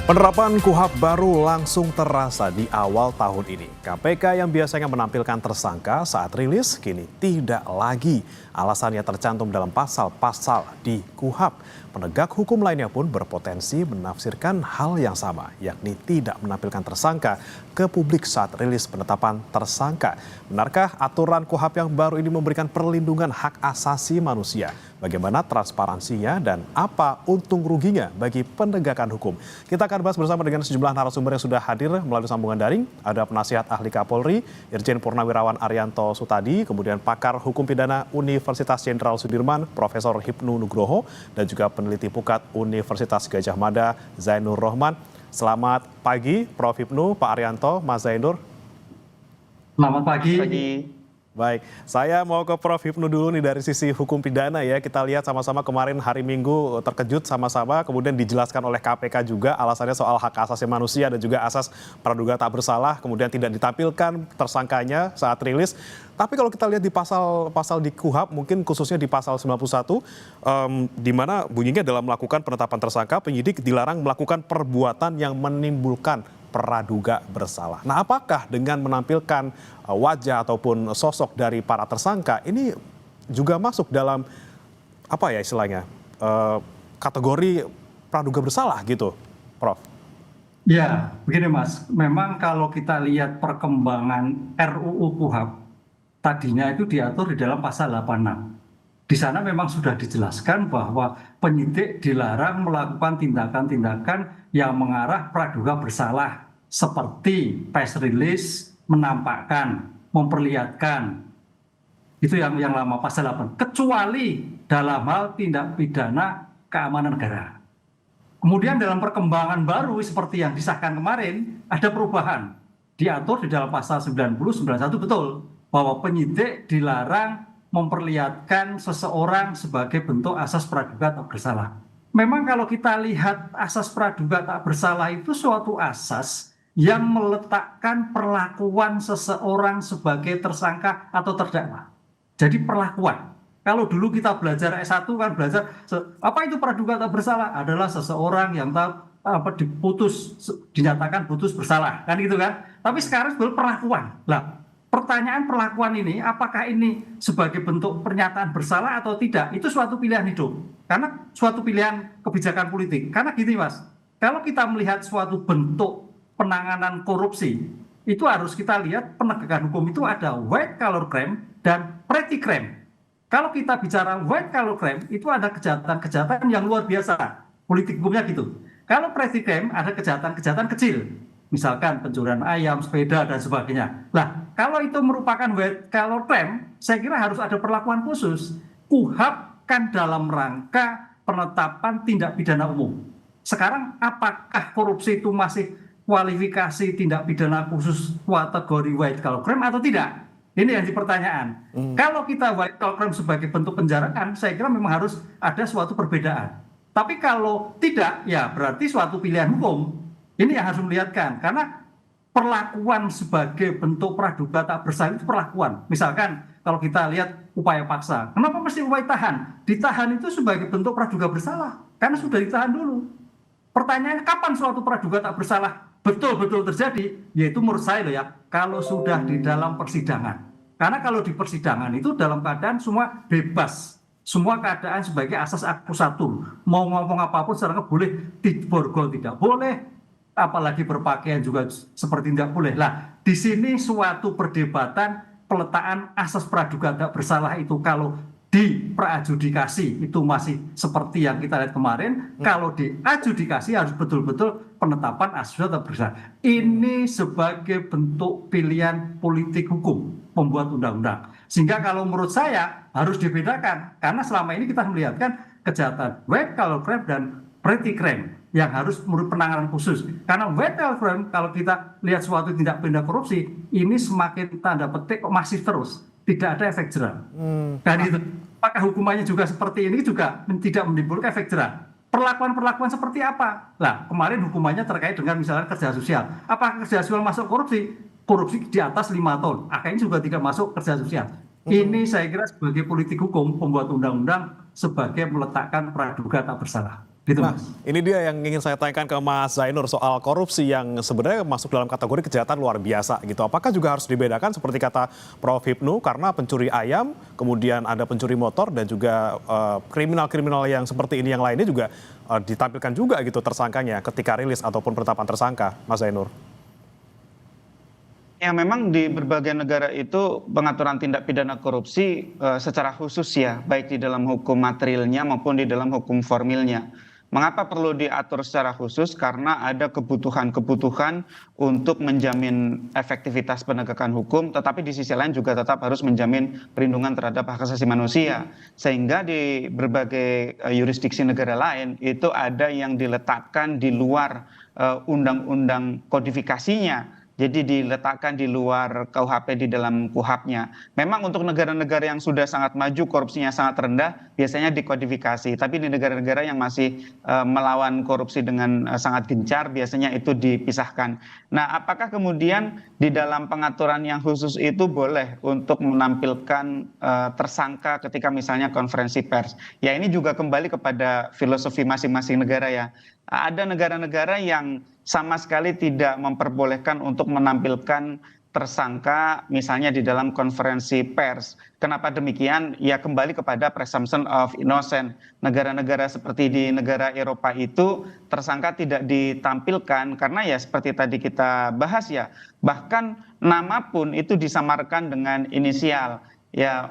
Penerapan KUHP baru langsung terasa di awal tahun ini. KPK yang biasanya menampilkan tersangka saat rilis kini tidak lagi. Alasannya tercantum dalam pasal-pasal di KUHP. Penegak hukum lainnya pun berpotensi menafsirkan hal yang sama, yakni tidak menampilkan tersangka ke publik saat rilis penetapan tersangka. Benarkah aturan KUHP yang baru ini memberikan perlindungan hak asasi manusia? Bagaimana transparansinya dan apa untung ruginya bagi penegakan hukum? Kita akan bahas bersama dengan sejumlah narasumber yang sudah hadir melalui sambungan daring. Ada penasihat ahli Kapolri, Irjen Purnawirawan Arianto Sutadi, kemudian pakar hukum pidana Universitas Jenderal Sudirman, Profesor Hipnu Nugroho, dan juga peneliti Pukat Universitas Gadjah Mada, Zainur Rohman. Selamat pagi, Prof. Hipnu, Pak Arianto, Mas Zainur. Selamat pagi. Baik, saya mau ke Prof. Hipnu dulu nih dari sisi hukum pidana ya. Kita lihat sama-sama kemarin hari Minggu terkejut sama-sama, kemudian dijelaskan oleh KPK juga alasannya soal hak asasi manusia dan juga asas praduga tak bersalah, kemudian tidak ditampilkan tersangkanya saat rilis. Tapi kalau kita lihat di pasal-pasal di KUHP, mungkin khususnya di pasal 91, di mana bunyinya dalam melakukan penetapan tersangka, penyidik dilarang melakukan perbuatan yang menimbulkan praduga bersalah. Nah, apakah dengan menampilkan wajah ataupun sosok dari para tersangka ini juga masuk dalam apa ya istilahnya kategori praduga bersalah gitu, Prof? Ya, begini Mas. Memang kalau kita lihat perkembangan RUU KUHP, tadinya itu diatur di dalam pasal 86. Di sana memang sudah dijelaskan bahwa penyidik dilarang melakukan tindakan-tindakan yang mengarah praduga bersalah, seperti press release, menampakkan, memperlihatkan. Itu yang lama pasal 8. Kecuali dalam hal tindak pidana keamanan negara. Kemudian dalam perkembangan baru seperti yang disahkan kemarin, ada perubahan. Diatur di dalam pasal 90, 91 betul, bahwa penyidik dilarang memperlihatkan seseorang sebagai bentuk asas praduga tak bersalah. Memang kalau kita lihat asas praduga tak bersalah itu suatu asas yang meletakkan perlakuan seseorang sebagai tersangka atau terdakwa. Jadi perlakuan. Kalau dulu kita belajar S1 kan belajar apa itu praduga tak bersalah, adalah seseorang yang dinyatakan putus bersalah kan gitu kan. Tapi sekarang sebenarnya perlakuan. Lah, pertanyaan perlakuan ini, apakah ini sebagai bentuk pernyataan bersalah atau tidak, itu suatu pilihan hidup. Karena suatu pilihan kebijakan politik. Karena gini Mas, kalau kita melihat suatu bentuk penanganan korupsi, itu harus kita lihat penegakan hukum itu ada white collar crime dan petty crime. Kalau kita bicara white collar crime, itu ada kejahatan-kejahatan yang luar biasa. Politik hukumnya gitu. Kalau petty crime ada kejahatan-kejahatan kecil. Misalkan pencurian ayam, sepeda, dan sebagainya. Nah, kalau itu merupakan white collar crime, saya kira harus ada perlakuan khusus. KUHP kan dalam rangka penetapan tindak pidana umum. Sekarang, apakah korupsi itu masih kualifikasi tindak pidana khusus kategori white collar crime atau tidak? Ini yang dipertanyaan. Kalau kita white collar crime sebagai bentuk penjaraan, saya kira memang harus ada suatu perbedaan. Tapi kalau tidak, ya berarti suatu pilihan hukum. Ini yang harus melihatkan, karena perlakuan sebagai bentuk praduga tak bersalah itu perlakuan. Misalkan kalau kita lihat upaya paksa, kenapa mesti upaya tahan? Ditahan itu sebagai bentuk praduga bersalah, karena sudah ditahan dulu. Pertanyaannya kapan suatu praduga tak bersalah betul-betul terjadi? Yaitu menurut saya loh ya, kalau sudah di dalam persidangan. Karena kalau di persidangan itu dalam keadaan semua bebas. Semua keadaan sebagai asas akusatur. Mau ngomong apapun secara boleh, borgol tidak boleh, apalagi berpakaian juga seperti tidak boleh. Lah, di sini suatu perdebatan peletakan asas praduga tak bersalah itu kalau di praadjudikasi itu masih seperti yang kita lihat kemarin, kalau di adjudikasi harus betul-betul penetapan asas tak bersalah. Ini sebagai bentuk pilihan politik hukum pembuat undang-undang. Sehingga kalau menurut saya harus dibedakan, karena selama ini kita melihatkan kejahatan white collar crime dan petty crime yang harus menurut penanganan khusus. Karena white collar crime, kalau kita lihat suatu tindak pidana korupsi, ini semakin tanda petik masif terus, tidak ada efek jerah. Dan itu, apakah hukumannya juga seperti ini juga tidak menimbulkan efek jerah? Perlakuan-perlakuan seperti apa? Nah, kemarin hukumannya terkait dengan misalnya kerja sosial. Apakah kerja sosial masuk korupsi? Korupsi di atas 5 tahun. Akhirnya juga tidak masuk kerja sosial. Ini saya kira sebagai politik hukum, pembuat undang-undang sebagai meletakkan praduga tak bersalah. Gitu Nah, Mas. ini dia yang ingin saya tanyakan ke Mas Zainur soal korupsi yang sebenarnya masuk dalam kategori kejahatan luar biasa gitu. Apakah juga harus dibedakan seperti kata Prof. Hipnu karena pencuri ayam, kemudian ada pencuri motor dan juga kriminal-kriminal yang seperti ini yang lainnya juga ditampilkan juga gitu tersangkanya ketika rilis ataupun penetapan tersangka, Mas Zainur. Ya memang di berbagai negara itu pengaturan tindak pidana korupsi secara khusus ya, baik di dalam hukum materialnya maupun di dalam hukum formilnya. Mengapa perlu diatur secara khusus? Karena ada kebutuhan-kebutuhan untuk menjamin efektivitas penegakan hukum, tetapi di sisi lain juga tetap harus menjamin perlindungan terhadap hak asasi manusia. Sehingga di berbagai yurisdiksi negara lain itu ada yang diletakkan di luar undang-undang kodifikasinya. Jadi diletakkan di luar KUHP di dalam KUHAP-nya. Memang untuk negara-negara yang sudah sangat maju, korupsinya sangat rendah, biasanya dikodifikasi. Tapi di negara-negara yang masih melawan korupsi dengan sangat gencar, biasanya itu dipisahkan. Nah, apakah kemudian di dalam pengaturan yang khusus itu boleh untuk menampilkan tersangka ketika misalnya konferensi pers? Ya ini juga kembali kepada filosofi masing-masing negara ya. Ada negara-negara yang sama sekali tidak memperbolehkan untuk menampilkan tersangka misalnya di dalam konferensi pers. Kenapa demikian? Ya kembali kepada presumption of innocence. Negara-negara seperti di negara Eropa itu tersangka tidak ditampilkan karena ya seperti tadi kita bahas ya, bahkan nama pun itu disamarkan dengan inisial. Ya,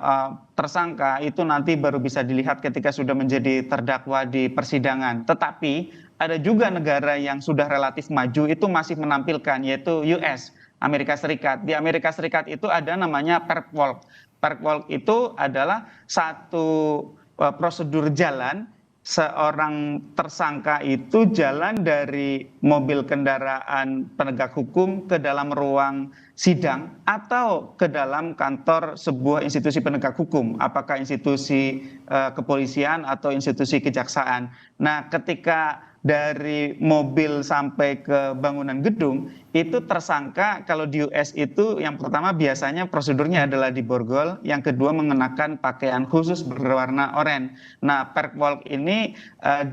tersangka itu nanti baru bisa dilihat ketika sudah menjadi terdakwa di persidangan. Tetapi ada juga negara yang sudah relatif maju itu masih menampilkan, yaitu US, Amerika Serikat. Di Amerika Serikat itu ada namanya perp walk. Perp walk itu adalah satu prosedur jalan seorang tersangka itu jalan dari mobil kendaraan penegak hukum ke dalam ruang sidang atau ke dalam kantor sebuah institusi penegak hukum, apakah institusi kepolisian atau institusi kejaksaan. Nah, ketika dari mobil sampai ke bangunan gedung, itu tersangka kalau di US itu yang pertama biasanya prosedurnya adalah diborgol, yang kedua mengenakan pakaian khusus berwarna oranye. Nah, perp walk ini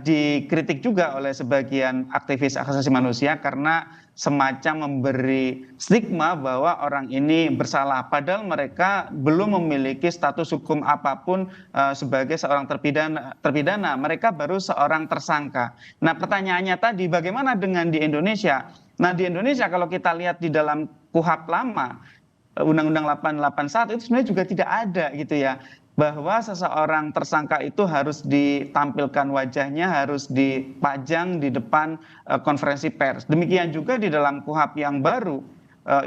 dikritik juga oleh sebagian aktivis hak asasi manusia karena semacam memberi stigma bahwa orang ini bersalah, padahal mereka belum memiliki status hukum apapun sebagai seorang terpidana. Mereka baru seorang tersangka. Nah, pertanyaannya tadi bagaimana dengan di Indonesia? Nah, di Indonesia kalau kita lihat di dalam KUHAP lama, Undang-Undang 881 itu sebenarnya juga tidak ada gitu ya, bahwa seseorang tersangka itu harus ditampilkan wajahnya, harus dipajang di depan konferensi pers. Demikian juga di dalam KUHAP yang baru,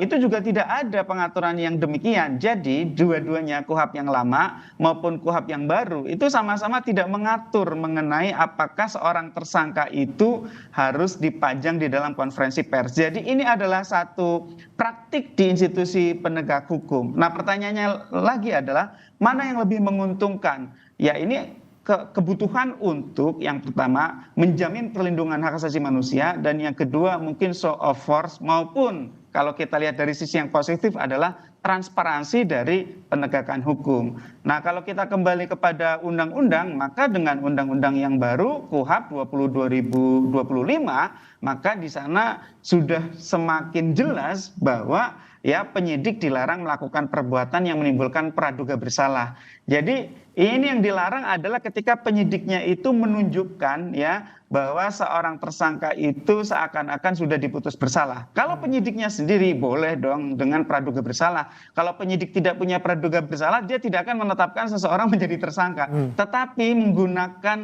itu juga tidak ada pengaturan yang demikian. Jadi dua-duanya KUHAP yang lama maupun KUHAP yang baru itu sama-sama tidak mengatur mengenai apakah seorang tersangka itu harus dipajang di dalam konferensi pers. Jadi ini adalah satu praktik di institusi penegak hukum. Nah, pertanyaannya lagi adalah mana yang lebih menguntungkan? Ya ini kebutuhan untuk yang pertama menjamin perlindungan hak asasi manusia, dan yang kedua mungkin show of force, maupun kalau kita lihat dari sisi yang positif adalah transparansi dari penegakan hukum. Nah, kalau kita kembali kepada undang-undang, maka dengan undang-undang yang baru KUHAP 20/2025, maka di sana sudah semakin jelas bahwa ya penyidik dilarang melakukan perbuatan yang menimbulkan praduga bersalah. Jadi ini yang dilarang adalah ketika penyidiknya itu menunjukkan ya bahwa seorang tersangka itu seakan-akan sudah diputus bersalah. Kalau penyidiknya sendiri boleh dong dengan praduga bersalah. Kalau penyidik tidak punya praduga bersalah, dia tidak akan menetapkan seseorang menjadi tersangka. Tetapi menggunakan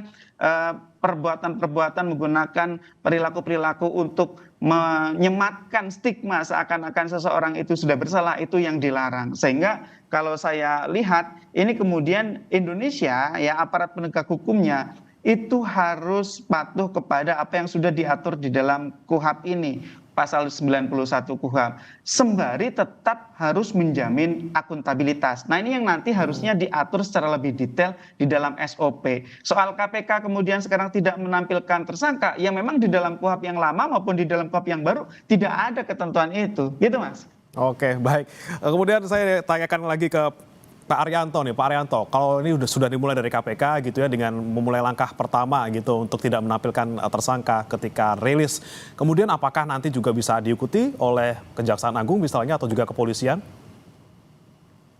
perbuatan-perbuatan, menggunakan perilaku-perilaku untuk menyematkan stigma seakan-akan seseorang itu sudah bersalah, itu yang dilarang. Sehingga kalau saya lihat ini kemudian Indonesia ya aparat penegak hukumnya itu harus patuh kepada apa yang sudah diatur di dalam KUHAP ini, pasal 91 KUHAP, sembari tetap harus menjamin akuntabilitas. Nah, ini yang nanti harusnya diatur secara lebih detail di dalam SOP. Soal KPK kemudian sekarang tidak menampilkan tersangka, ya memang di dalam KUHAP yang lama maupun di dalam KUHAP yang baru tidak ada ketentuan itu. Gitu, Mas. Oke, baik. Kemudian saya tanyakan lagi ke Pak Arianto, kalau ini sudah dimulai dari KPK gitu ya dengan memulai langkah pertama gitu untuk tidak menampilkan tersangka ketika rilis. Kemudian apakah nanti juga bisa diikuti oleh Kejaksaan Agung misalnya atau juga kepolisian?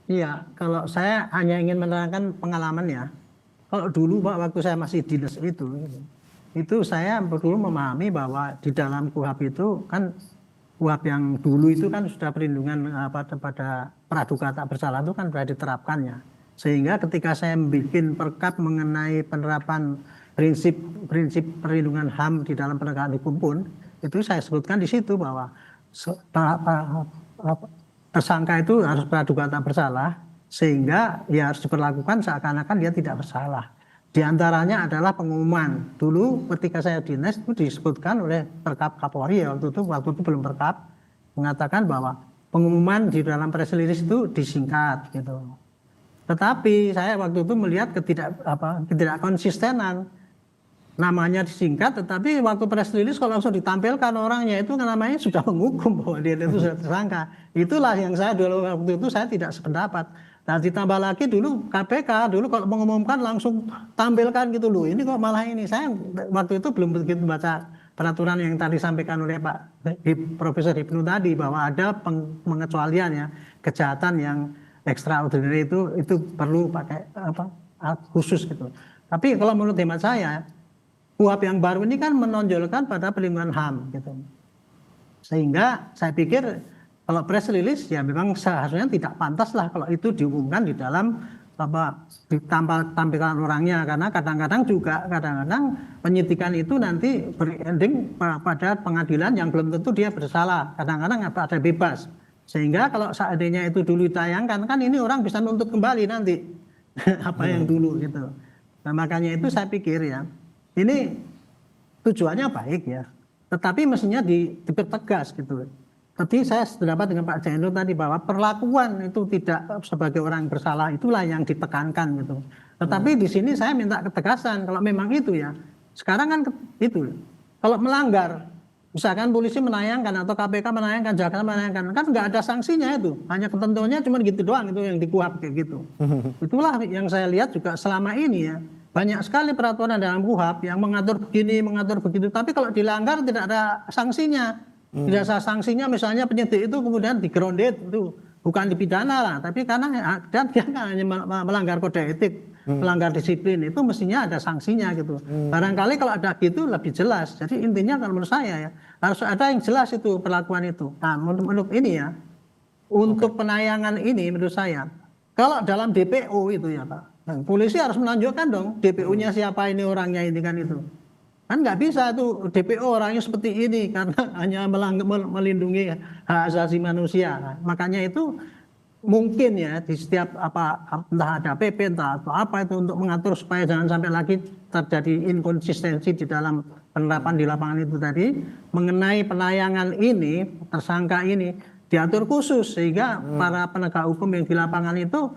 Iya, kalau saya hanya ingin menerangkan pengalaman ya. Kalau dulu Pak, waktu saya masih dinas itu saya perlu memahami bahwa di dalam KUHP itu kan KUHP yang dulu itu kan sudah perlindungan pada praduga tak bersalah itu kan sudah diterapkannya. Sehingga ketika saya membuat perkap mengenai penerapan prinsip perlindungan HAM di dalam penegakan hukum pun, itu saya sebutkan di situ bahwa tersangka itu harus praduga tak bersalah, sehingga ya harus diperlakukan seakan-akan dia tidak bersalah. Di antaranya adalah pengumuman. Dulu ketika saya dinas itu disebutkan oleh Perkap Kapolri ya, waktu itu belum Perkap, mengatakan bahwa pengumuman di dalam press release itu disingkat gitu. Tetapi saya waktu itu melihat ketidak konsistenan. Namanya disingkat, tetapi waktu press release kalau langsung ditampilkan orangnya itu namanya sudah menghukum bahwa dia itu sudah tersangka. Itulah yang saya dulu waktu itu saya tidak sependapat. Nah ditambah lagi dulu KPK dulu kalau mengumumkan langsung tampilkan gitu loh. Ini kok malah ini, saya waktu itu belum begitu baca peraturan yang tadi disampaikan oleh Pak Profesor Hipnu tadi bahwa ada pengecualian ya, kejahatan yang extraordinary itu perlu pakai khusus gitu. Tapi kalau menurut hemat saya KUHP yang baru ini kan menonjolkan pada perlindungan HAM gitu. Sehingga saya pikir kalau press release ya memang seharusnya tidak pantas lah kalau itu diumumkan di dalam tampilan orangnya, karena kadang-kadang penyidikan itu nanti berending pada pengadilan yang belum tentu dia bersalah, kadang-kadang ada bebas. Sehingga kalau seandainya itu dulu ditayangkan kan ini orang bisa nuntut kembali nanti apa yang dulu gitu. Nah makanya itu saya pikir ya ini tujuannya baik ya, tetapi mestinya dipertegas gitu. Tapi saya sependapat dengan Pak Jainur tadi bahwa perlakuan itu tidak sebagai orang bersalah itulah yang ditekankan gitu. Tetapi di sini saya minta ketegasan kalau memang itu ya. Sekarang kan itu kalau melanggar, misalkan polisi menayangkan atau KPK menayangkan, jaksa menayangkan, kan nggak ada sanksinya itu. Hanya ketentuannya cuma gitu doang itu yang dikuap kayak gitu. Itulah yang saya lihat juga selama ini ya. Banyak sekali peraturan dalam KUHP yang mengatur begini, mengatur begitu. Tapi kalau dilanggar tidak ada sanksinya. Tidak ada sanksinya, misalnya penyidik itu kemudian di-grounded itu bukan dipidana lah, tapi karena dan dia kan hanya melanggar kode etik, melanggar disiplin itu mestinya ada sanksinya gitu. Barangkali kalau ada gitu lebih jelas. Jadi intinya kalau menurut saya ya harus ada yang jelas itu perlakuan itu. Nah menurut ini ya untuk penayangan ini menurut saya kalau dalam DPO itu ya Pak, polisi harus menunjukkan dong DPO-nya siapa ini orangnya ini kan itu. Kan nggak bisa tuh DPO orangnya seperti ini karena hanya melindungi hak asasi manusia. Nah, makanya itu mungkin ya di setiap entah ada PP entah atau apa itu untuk mengatur supaya jangan sampai lagi terjadi inkonsistensi di dalam penerapan di lapangan itu tadi mengenai penayangan ini tersangka ini diatur khusus sehingga para penegak hukum yang di lapangan itu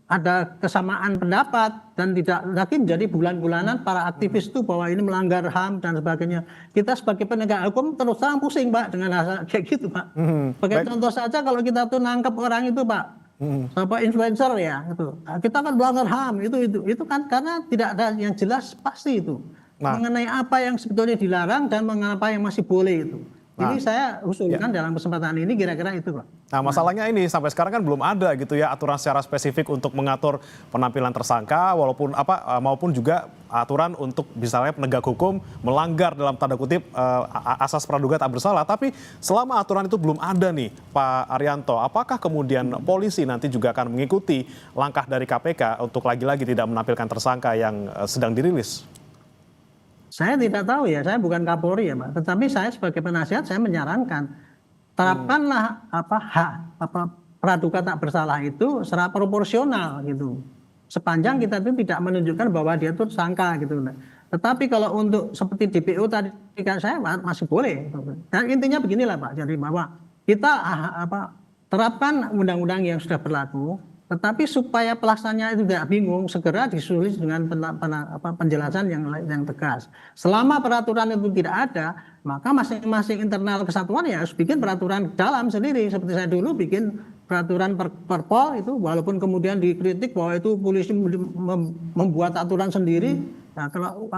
ada kesamaan pendapat dan tidak lagi menjadi bulan-bulanan para aktivis itu bahwa ini melanggar HAM dan sebagainya. Kita sebagai penegak hukum terus terang pusing Pak dengan hal kayak gitu Pak. Sebagai contoh saja kalau kita tuh nangkep orang itu Pak, apa influencer ya itu, kita kan melanggar HAM itu kan karena tidak ada yang jelas pasti itu mengenai apa yang sebetulnya dilarang dan mengapa yang masih boleh itu. Ini saya usulkan dalam kesempatan ini kira-kira itu Pak. Nah masalahnya ini sampai sekarang kan belum ada gitu ya aturan secara spesifik untuk mengatur penampilan tersangka maupun juga aturan untuk misalnya penegak hukum melanggar dalam tanda kutip asas praduga tak bersalah. Tapi selama aturan itu belum ada nih Pak Arianto, apakah kemudian polisi nanti juga akan mengikuti langkah dari KPK untuk lagi-lagi tidak menampilkan tersangka yang sedang dirilis? Saya tidak tahu ya, saya bukan Kapolri ya Pak, tetapi saya sebagai penasihat saya menyarankan terapkanlah praduga tak bersalah itu secara proporsional gitu. Sepanjang kita itu tidak menunjukkan bahwa dia itu tersangka gitu. Tetapi kalau untuk seperti DPO tadi kan saya masih boleh. Dan intinya beginilah Pak, jadi bahwa kita terapkan undang-undang yang sudah berlaku. Tetapi supaya pelaksananya itu tidak bingung, segera disulis dengan penjelasan yang tegas. Selama peraturan itu tidak ada, maka masing-masing internal kesatuan ya harus bikin peraturan dalam sendiri. Seperti saya dulu bikin peraturan Perpol itu walaupun kemudian dikritik bahwa itu polisi membuat aturan sendiri, nah,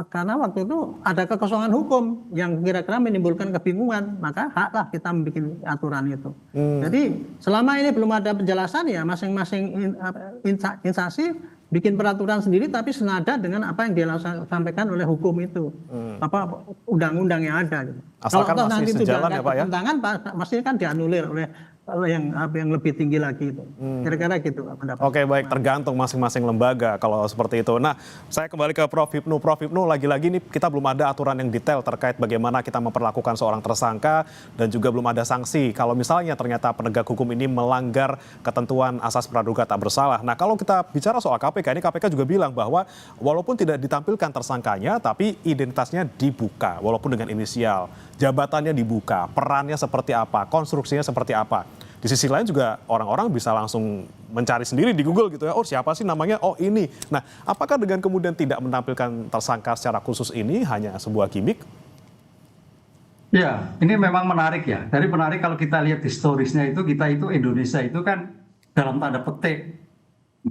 karena waktu itu ada kekosongan hukum yang kira-kira menimbulkan kebingungan, maka haklah kita membuat aturan itu. Jadi selama ini belum ada penjelasan ya masing-masing instansi bikin peraturan sendiri tapi senada dengan apa yang disampaikan oleh hukum itu, apa undang-undang yang ada. Gitu. Asalkan kalau masih nanti itu sejalan ya Pak ya? Tentangan pasti kan dianulir oleh yang lebih tinggi lagi itu. Kira-kira gitu pendapat. Oke, baik, tergantung masing-masing lembaga kalau seperti itu. Nah, saya kembali ke Prof. Hipnu. Prof. Hipnu, lagi-lagi nih kita belum ada aturan yang detail terkait bagaimana kita memperlakukan seorang tersangka dan juga belum ada sanksi kalau misalnya ternyata penegak hukum ini melanggar ketentuan asas praduga tak bersalah. Nah, kalau kita bicara soal KPK, ini KPK juga bilang bahwa walaupun tidak ditampilkan tersangkanya, tapi identitasnya dibuka walaupun dengan inisial, jabatannya dibuka, perannya seperti apa, konstruksinya seperti apa. Di sisi lain juga orang-orang bisa langsung mencari sendiri di Google gitu ya, oh siapa sih namanya, oh ini. Nah, apakah dengan kemudian tidak menampilkan tersangka secara khusus ini hanya sebuah gimmick? Ya, ini memang menarik ya. Dari menarik kalau kita lihat historisnya itu, kita itu Indonesia itu kan dalam tanda petik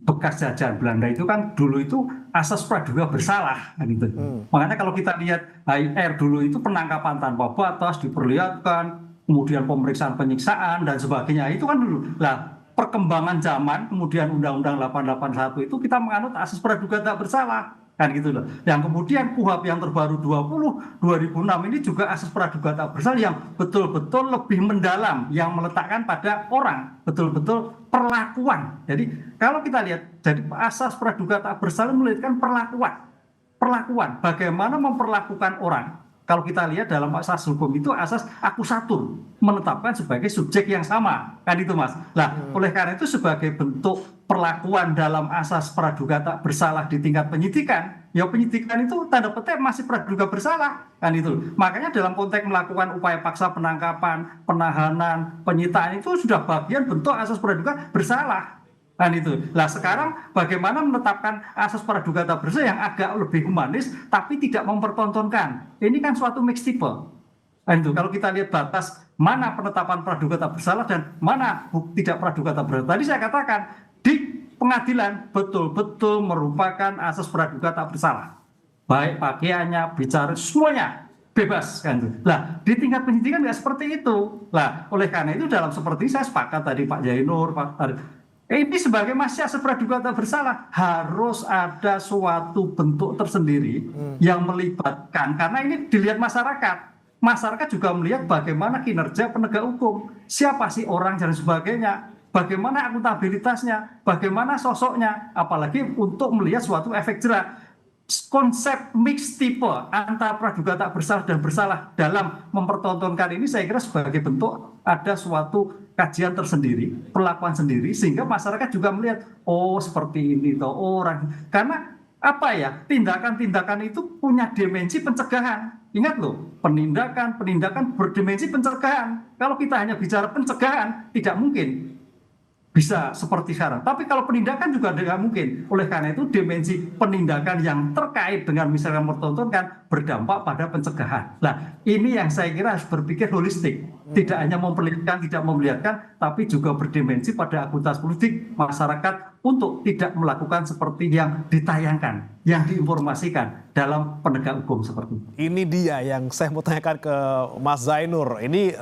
bekas jajahan Belanda itu kan dulu itu asas praduga bersalah kan gitu. Makanya kalau kita lihat HR dulu itu penangkapan tanpa batas diperlihatkan, kemudian pemeriksaan penyiksaan dan sebagainya itu kan dulu. Lah perkembangan zaman kemudian Undang-Undang 881 itu kita menganut asas praduga tak bersalah kan gitu loh. Yang kemudian KUHP yang terbaru 2006 ini juga asas praduga tak bersalah yang betul-betul lebih mendalam, yang meletakkan pada orang betul-betul perlakuan. Jadi kalau kita lihat, jadi asas praduga tak bersalah melihatkan perlakuan, bagaimana memperlakukan orang. Kalau kita lihat dalam asas hukum itu asas akusatur, menetapkan sebagai subjek yang sama, kan itu Mas. Nah, oleh karena itu sebagai bentuk perlakuan dalam asas praduga tak bersalah di tingkat penyidikan, ya penyidikan itu tanda petik masih praduga bersalah, kan itu. Makanya dalam konteks melakukan upaya paksa penangkapan, penahanan, penyitaan itu sudah bagian bentuk asas praduga bersalah. Kan itu. Nah sekarang bagaimana menetapkan asas praduga tak bersalah yang agak lebih humanis tapi tidak mempertontonkan. Ini kan suatu mix tipe. Kan itu. Kalau kita lihat batas mana penetapan praduga tak bersalah dan mana tidak praduga tak bersalah. Tadi saya katakan di pengadilan betul-betul merupakan asas praduga tak bersalah. Baik pakaiannya, bicara semuanya bebas kan itu. Lah di tingkat penyidikan nggak seperti itu. Lah oleh karena itu dalam seperti saya sepakat tadi Pak Jainur, Pak ini sebagai masih asas praduga tak bersalah harus ada suatu bentuk tersendiri yang melibatkan, karena ini dilihat masyarakat juga melihat bagaimana kinerja penegak hukum, siapa sih orang dan sebagainya, bagaimana akuntabilitasnya, bagaimana sosoknya, apalagi untuk melihat suatu efek jerah. Konsep mix tipe antara praduga tak bersalah dan bersalah dalam mempertontonkan ini saya kira sebagai bentuk ada suatu kajian tersendiri, perlakuan sendiri sehingga masyarakat juga melihat oh seperti ini toh orang, karena apa ya, tindakan-tindakan itu punya dimensi pencegahan. Ingat loh, penindakan berdimensi pencegahan. Kalau kita hanya bicara pencegahan tidak mungkin bisa seperti sekarang. Tapi kalau penindakan juga tidak mungkin. Oleh karena itu dimensi penindakan yang terkait dengan misalnya mempertontonkan berdampak pada pencegahan. Nah ini yang saya kira harus berpikir holistik. Tidak hanya memperlihatkan, tidak memperlihatkan, tapi juga berdimensi pada akuntabilitas politik masyarakat untuk tidak melakukan seperti yang ditayangkan, yang diinformasikan dalam penegak hukum seperti itu. Ini dia yang saya mau tanyakan ke Mas Zainur. Ini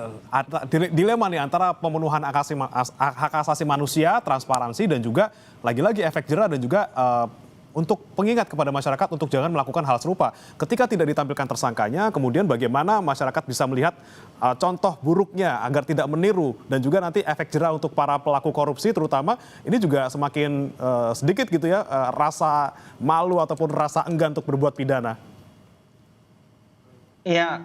dilema nih antara pemenuhan hak asasi manusia, transparansi, dan juga lagi-lagi efek jerah dan juga untuk pengingat kepada masyarakat untuk jangan melakukan hal serupa. Ketika tidak ditampilkan tersangkanya, kemudian bagaimana masyarakat bisa melihat contoh buruknya agar tidak meniru, dan juga nanti efek jerah untuk para pelaku korupsi terutama ini juga semakin sedikit gitu ya rasa malu ataupun rasa enggan untuk berbuat pidana. Ya,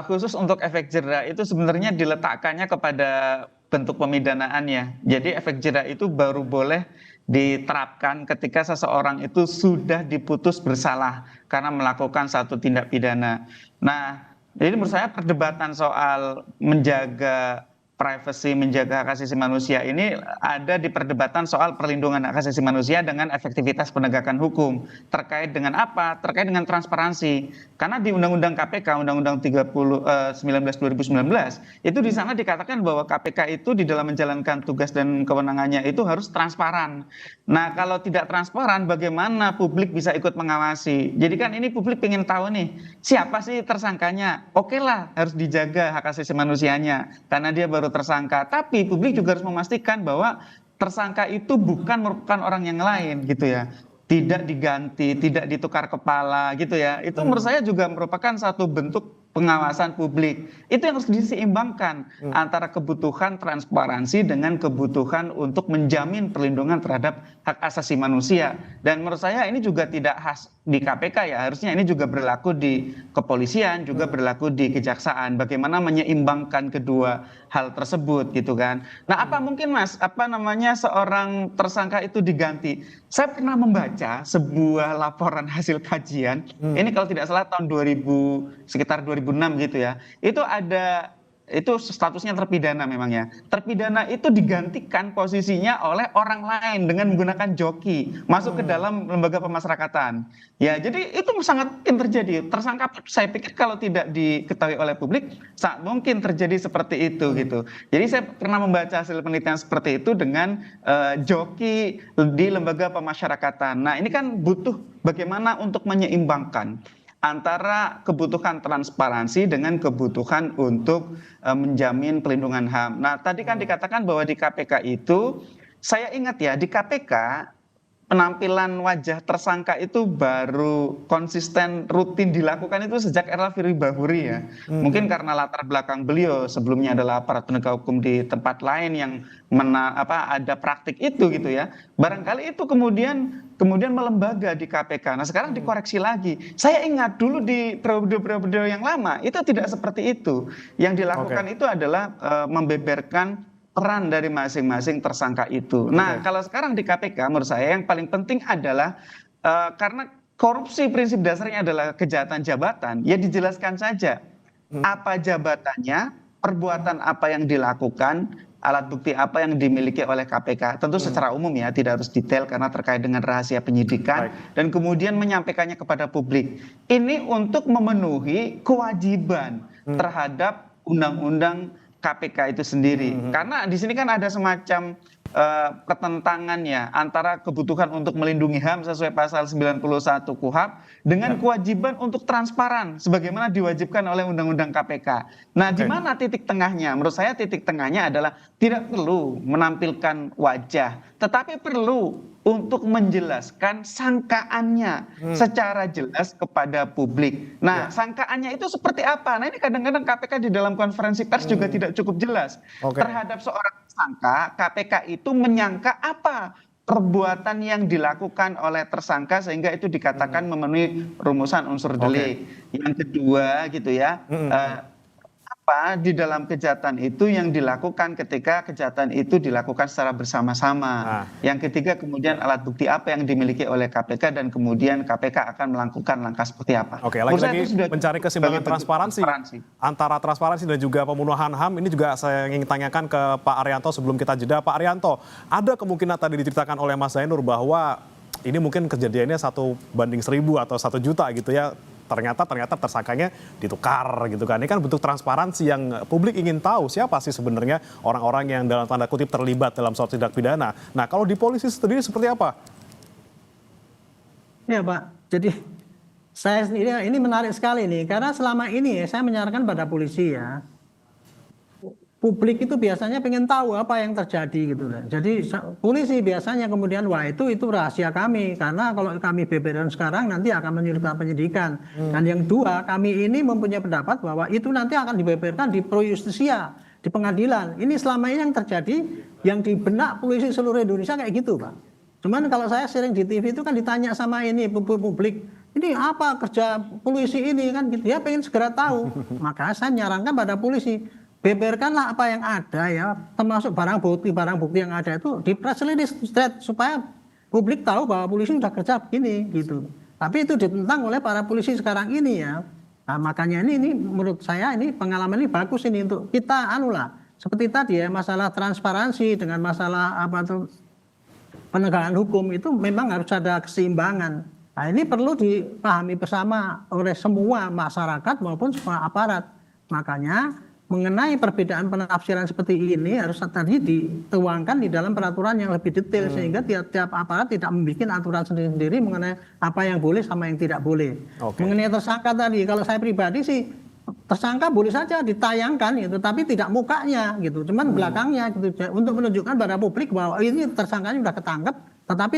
khusus untuk efek jerah itu sebenarnya diletakkannya kepada bentuk pemidanaannya. Jadi efek jerah itu baru boleh diterapkan ketika seseorang itu sudah diputus bersalah karena melakukan satu tindak pidana. Nah, jadi menurut saya perdebatan soal menjaga privacy, menjaga hak asasi manusia ini ada di perdebatan soal perlindungan hak asasi manusia dengan efektivitas penegakan hukum. Terkait dengan apa? Terkait dengan transparansi. Karena di Undang-Undang KPK, Undang-Undang 19 2019, itu di sana dikatakan bahwa KPK itu di dalam menjalankan tugas dan kewenangannya itu harus transparan. Nah, kalau tidak transparan, bagaimana publik bisa ikut mengawasi? Jadi kan ini publik ingin tahu nih, siapa sih tersangkanya? Oke lah, harus dijaga hak asasi manusianya, karena dia baru tersangka. Tapi publik juga harus memastikan bahwa tersangka itu bukan merupakan orang yang lain gitu ya. Tidak diganti, tidak ditukar kepala gitu ya. Itu menurut saya juga merupakan satu bentuk pengawasan publik. Itu yang harus diseimbangkan antara kebutuhan transparansi dengan kebutuhan untuk menjamin perlindungan terhadap hak asasi manusia. Dan menurut saya ini juga tidak khas di KPK ya, harusnya ini juga berlaku di kepolisian, juga berlaku di kejaksaan. Bagaimana menyeimbangkan kedua hal tersebut gitu kan. Nah, apa mungkin Mas, seorang tersangka itu diganti? Saya pernah membaca sebuah laporan hasil kajian. Ini kalau tidak salah tahun 2000 sekitar 2006 gitu ya. Itu statusnya terpidana memang ya. Terpidana itu digantikan posisinya oleh orang lain dengan menggunakan joki masuk ke dalam lembaga pemasyarakatan. Ya, jadi itu sangat mungkin terjadi. Tersangka saya pikir kalau tidak diketahui oleh publik sangat mungkin terjadi seperti itu gitu. Jadi saya pernah membaca hasil penelitian seperti itu dengan joki di lembaga pemasyarakatan. Nah, ini kan butuh bagaimana untuk menyeimbangkan antara kebutuhan transparansi dengan kebutuhan untuk menjamin pelindungan HAM. Nah, tadi kan dikatakan bahwa di KPK itu, saya ingat ya, di KPK penampilan wajah tersangka itu baru konsisten rutin dilakukan itu sejak era Firly Bahuri ya. Mungkin karena latar belakang beliau sebelumnya adalah aparat penegak hukum di tempat lain yang ada praktik itu gitu ya. Barangkali itu kemudian melembaga di KPK. Nah, sekarang dikoreksi lagi. Saya ingat dulu di periode yang lama itu tidak seperti itu. Yang dilakukan itu adalah membeberkan peran dari masing-masing tersangka itu. Nah, kalau sekarang di KPK menurut saya yang paling penting adalah karena korupsi prinsip dasarnya adalah kejahatan jabatan, ya dijelaskan saja apa jabatannya, perbuatan apa yang dilakukan, alat bukti apa yang dimiliki oleh KPK. Tentu secara umum ya, tidak harus detail karena terkait dengan rahasia penyidikan. Dan kemudian menyampaikannya kepada publik. Ini untuk memenuhi kewajiban terhadap undang-undang KPK itu sendiri. Karena di sini kan ada semacam pertentangan ya antara kebutuhan untuk melindungi HAM sesuai pasal 91 KUHP dengan kewajiban untuk transparan sebagaimana diwajibkan oleh Undang-Undang KPK. Nah, di mana titik tengahnya? Menurut saya titik tengahnya adalah tidak perlu menampilkan wajah, tetapi perlu untuk menjelaskan sangkaannya secara jelas kepada publik. Nah, sangkaannya itu seperti apa? Nah, ini kadang-kadang KPK di dalam konferensi pers juga tidak cukup jelas. Terhadap seorang tersangka, KPK itu menyangka apa perbuatan yang dilakukan oleh tersangka sehingga itu dikatakan memenuhi rumusan unsur delik. Yang kedua gitu ya, apa di dalam kejahatan itu yang dilakukan ketika kejahatan itu dilakukan secara bersama-sama. Yang ketiga kemudian alat bukti apa yang dimiliki oleh KPK dan kemudian KPK akan melakukan langkah seperti apa. Lagi-lagi mencari keseimbangan transparansi antara transparansi dan juga pembunuhan HAM. Ini juga saya ingin tanyakan ke Pak Arianto sebelum kita jeda. Pak Arianto, ada kemungkinan tadi diceritakan oleh Mas Zainur bahwa ini mungkin kejadiannya 1:1000 atau 1 juta gitu ya. Ternyata tersangkanya ditukar gitu kan. Ini kan bentuk transparansi yang publik ingin tahu siapa sih sebenarnya orang-orang yang dalam tanda kutip terlibat dalam suatu tindak pidana. Nah, kalau di polisi sendiri seperti apa? Ya Pak, jadi saya sendiri ini menarik sekali nih. Karena selama ini saya menyarankan pada polisi ya. Publik itu biasanya pengen tahu apa yang terjadi gitu. Jadi polisi biasanya kemudian wah itu rahasia kami karena kalau kami beberkan sekarang nanti akan menyulitkan penyidikan. Dan yang dua, kami ini mempunyai pendapat bahwa itu nanti akan dibeberkan di pro justisia, di pengadilan. Ini selama ini yang terjadi yang di benak polisi seluruh Indonesia kayak gitu, Pak. Cuman kalau saya sering di TV itu kan ditanya sama ini publik, ini apa kerja polisi ini kan gitu. Dia pengen segera tahu. Maka saya menyarankan pada polisi beberkanlah apa yang ada ya, termasuk barang bukti yang ada itu di press release straight supaya publik tahu bahwa polisi sudah kerja begini gitu. Tapi itu ditentang oleh para polisi sekarang ini ya. Nah, makanya ini menurut saya ini pengalaman ini bagus ini untuk kita seperti tadi ya, masalah transparansi dengan masalah apa tuh penegakan hukum itu memang harus ada keseimbangan. Nah, ini perlu dipahami bersama oleh semua masyarakat maupun semua aparat. Makanya mengenai perbedaan penafsiran seperti ini harus tadi dituangkan di dalam peraturan yang lebih detail sehingga tiap-tiap aparat tidak membuat aturan sendiri-sendiri mengenai apa yang boleh sama yang tidak boleh. Mengenai tersangka tadi, kalau saya pribadi sih tersangka boleh saja ditayangkan gitu, tapi tidak mukanya gitu, cuman belakangnya gitu, untuk menunjukkan pada publik bahwa ini tersangkanya sudah ketangkep, tetapi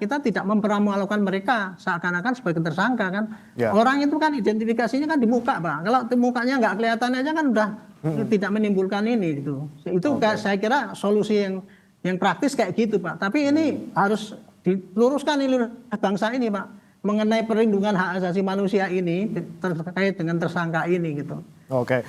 kita tidak mempermalukan mereka seakan-akan sebagai tersangka kan. Orang itu kan identifikasinya kan di muka, Pak. Kalau mukanya nggak kelihatan aja kan udah tidak menimbulkan ini gitu. Itu saya kira solusi yang praktis kayak gitu, Pak. Tapi ini harus diluruskan ini bangsa ini, Pak, mengenai perlindungan hak asasi manusia ini terkait dengan tersangka ini gitu.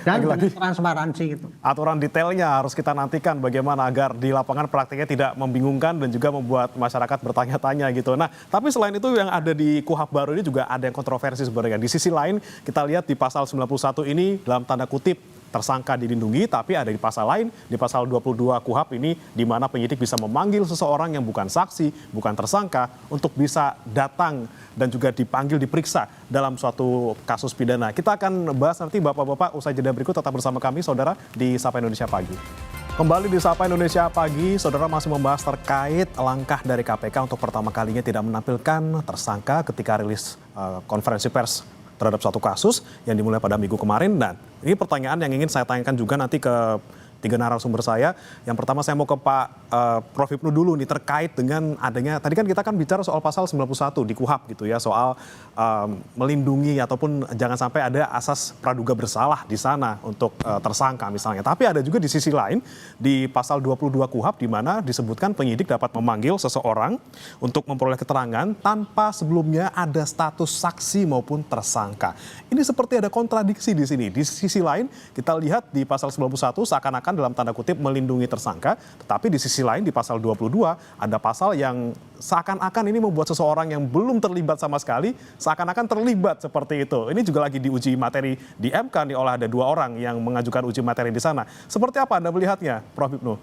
Dan dengan transparansi gitu. Aturan detailnya harus kita nantikan bagaimana agar di lapangan praktiknya tidak membingungkan dan juga membuat masyarakat bertanya-tanya gitu. Nah, tapi selain itu yang ada di KUHP baru ini juga ada yang kontroversi sebenarnya. Di sisi lain kita lihat di pasal 91 ini dalam tanda kutip tersangka dilindungi, tapi ada di pasal lain, di pasal 22 KUHP ini, di mana penyidik bisa memanggil seseorang yang bukan saksi, bukan tersangka, untuk bisa datang dan juga dipanggil, diperiksa dalam suatu kasus pidana. Kita akan bahas nanti Bapak-Bapak usai jeda berikut, tetap bersama kami, Saudara, di Sapa Indonesia Pagi. Kembali di Sapa Indonesia Pagi, Saudara masih membahas terkait langkah dari KPK untuk pertama kalinya tidak menampilkan tersangka ketika rilis konferensi pers terhadap suatu kasus yang dimulai pada minggu kemarin. Dan ini pertanyaan yang ingin saya tanyakan juga nanti ke tiga narasumber saya. Yang pertama saya mau ke Pak Prof. Hipnu dulu nih terkait dengan adanya, tadi kan kita kan bicara soal pasal 91 di KUHP gitu ya, soal melindungi ataupun jangan sampai ada asas praduga bersalah di sana untuk tersangka misalnya. Tapi ada juga di sisi lain di pasal 22 KUHP di mana disebutkan penyidik dapat memanggil seseorang untuk memperoleh keterangan tanpa sebelumnya ada status saksi maupun tersangka. Ini seperti ada kontradiksi di sini. Di sisi lain kita lihat di pasal 91 seakan-akan dalam tanda kutip melindungi tersangka, tetapi di sisi lain di pasal 22 ada pasal yang seakan-akan ini membuat seseorang yang belum terlibat sama sekali seakan-akan terlibat seperti itu. Ini juga lagi diuji materi di MK nih oleh ada 2 orang yang mengajukan uji materi di sana. Seperti apa Anda melihatnya, Prof. Hipnu?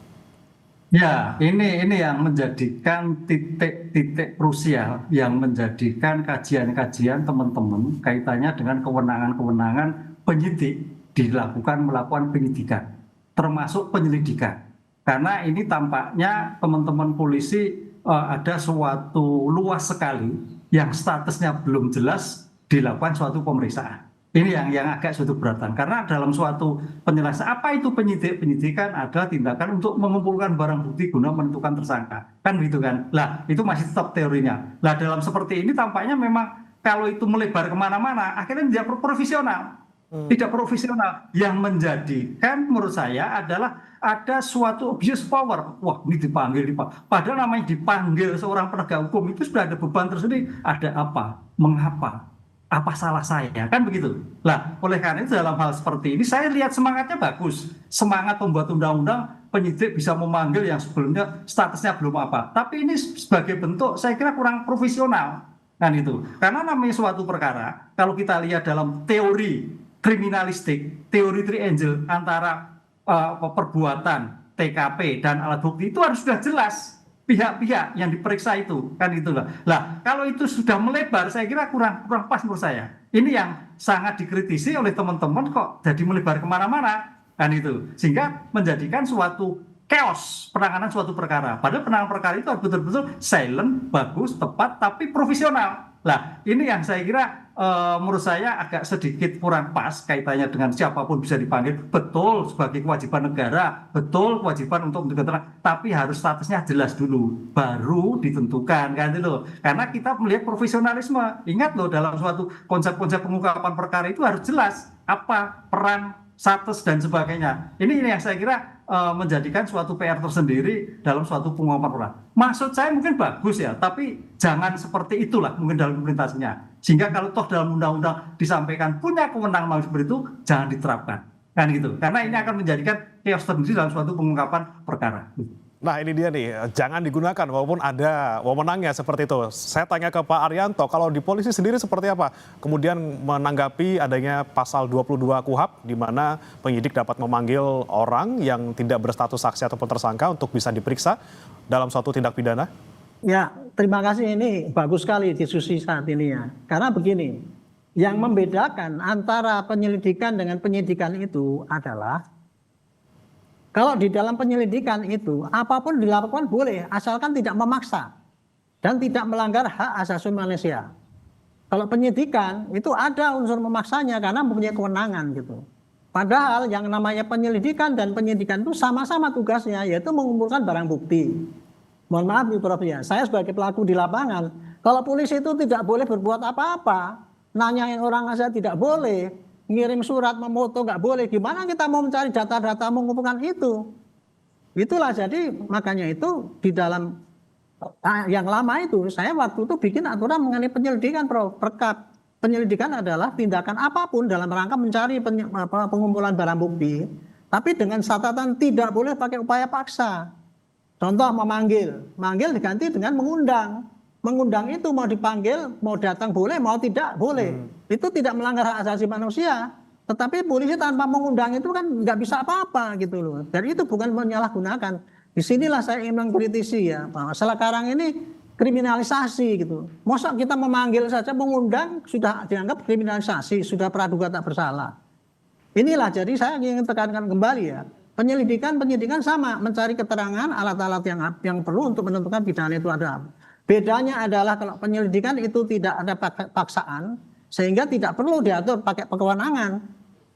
Ya, ini yang menjadikan titik-titik krusial yang menjadikan kajian-kajian teman-teman kaitannya dengan kewenangan-kewenangan penyidik melakukan penyidikan, termasuk penyelidikan. Karena ini tampaknya teman-teman polisi ada suatu luas sekali yang statusnya belum jelas dilakukan suatu pemeriksaan. Ini yang agak suatu beratan. Karena dalam suatu penjelasan apa itu penyidikan adalah tindakan untuk mengumpulkan barang bukti guna menentukan tersangka. Kan gitu kan. Lah itu masih tetap teorinya. Lah dalam seperti ini tampaknya memang kalau itu melebar kemana-mana akhirnya tidak profesional. Tidak profesional. Yang menjadikan menurut saya adalah ada suatu abuse power. Wah ini dipanggil. Padahal namanya dipanggil seorang penegak hukum itu sudah ada beban tersendiri. Ada apa? Mengapa? Apa salah saya? Kan begitu. Lah, oleh karena itu dalam hal seperti ini saya lihat semangatnya bagus. Semangat pembuat undang-undang penyidik bisa memanggil yang sebelumnya statusnya belum apa. Tapi ini sebagai bentuk saya kira kurang profesional. Kan itu. Karena namanya suatu perkara, kalau kita lihat dalam teori kriminalistik, teori triangle antara perbuatan, TKP dan alat bukti itu harus sudah jelas. Pihak-pihak yang diperiksa itu kan itulah. Lah kalau itu sudah melebar saya kira kurang pas menurut saya. Ini yang sangat dikritisi oleh teman-teman kok jadi melebar kemana-mana kan itu, sehingga menjadikan suatu chaos penanganan suatu perkara. Padahal penanganan perkara itu harus betul-betul silent, bagus, tepat, tapi profesional. Lah ini yang saya kira menurut saya agak sedikit kurang pas kaitannya dengan siapapun bisa dipanggil. Betul sebagai kewajiban negara, betul kewajiban untuk menentukan, tapi harus statusnya jelas dulu, baru ditentukan kan itu loh. Karena kita melihat profesionalisme. Ingat loh dalam suatu konsep-konsep pengungkapan perkara itu harus jelas apa peran, status dan sebagainya. Ini yang saya kira menjadikan suatu PR tersendiri dalam suatu pengungkapan perkara. Maksud saya mungkin bagus ya, tapi jangan seperti itulah mungkin dalam implementasinya. Sehingga kalau toh dalam undang-undang disampaikan punya kewenangan seperti itu, jangan diterapkan. Kan gitu. Karena ini akan menjadikan chaos tersendiri dalam suatu pengungkapan perkara. Nah ini dia nih, jangan digunakan walaupun ada wewenangnya seperti itu. Saya tanya ke Pak Arianto, kalau di polisi sendiri seperti apa? Kemudian menanggapi adanya pasal 22 KUHP di mana penyidik dapat memanggil orang yang tidak berstatus saksi ataupun tersangka untuk bisa diperiksa dalam suatu tindak pidana? Ya, terima kasih, ini bagus sekali diskusi saat ini ya. Karena begini, yang membedakan antara penyelidikan dengan penyidikan itu adalah kalau di dalam penyelidikan itu apapun dilakukan boleh asalkan tidak memaksa dan tidak melanggar hak asasi manusia. Kalau penyidikan itu ada unsur memaksanya karena mempunyai kewenangan gitu. Padahal yang namanya penyelidikan dan penyidikan itu sama-sama tugasnya, yaitu mengumpulkan barang bukti. Mohon maaf nih Prof ya, saya sebagai pelaku di lapangan, kalau polisi itu tidak boleh berbuat apa-apa, nanyain orang aja tidak boleh, ngirim surat, memoto nggak boleh. Gimana kita mau mencari data-data mengumpulkan itu? Itulah jadi makanya itu di dalam yang lama itu saya waktu itu bikin aturan mengenai penyelidikan, Prof. Perkap. Penyelidikan adalah tindakan apapun dalam rangka mencari pengumpulan barang bukti, tapi dengan catatan tidak boleh pakai upaya paksa. Contoh memanggil, manggil diganti dengan mengundang. Mengundang itu mau dipanggil, mau datang boleh, mau tidak boleh. Itu tidak melanggar hak asasi manusia. Tetapi polisi tanpa mengundang itu kan nggak bisa apa-apa gitu loh. Dan itu bukan menyalahgunakan. Disinilah saya ingin mengkritisi ya, bahwa sekarang ini kriminalisasi gitu. Masa kita memanggil saja, mengundang sudah dianggap kriminalisasi, sudah praduga tak bersalah. Inilah jadi saya ingin tekankan kembali ya. Penyidikan sama, mencari keterangan, alat-alat yang perlu untuk menentukan pidana itu ada. Bedanya adalah kalau penyelidikan itu tidak ada paksaan, sehingga tidak perlu diatur pakai kewenangan.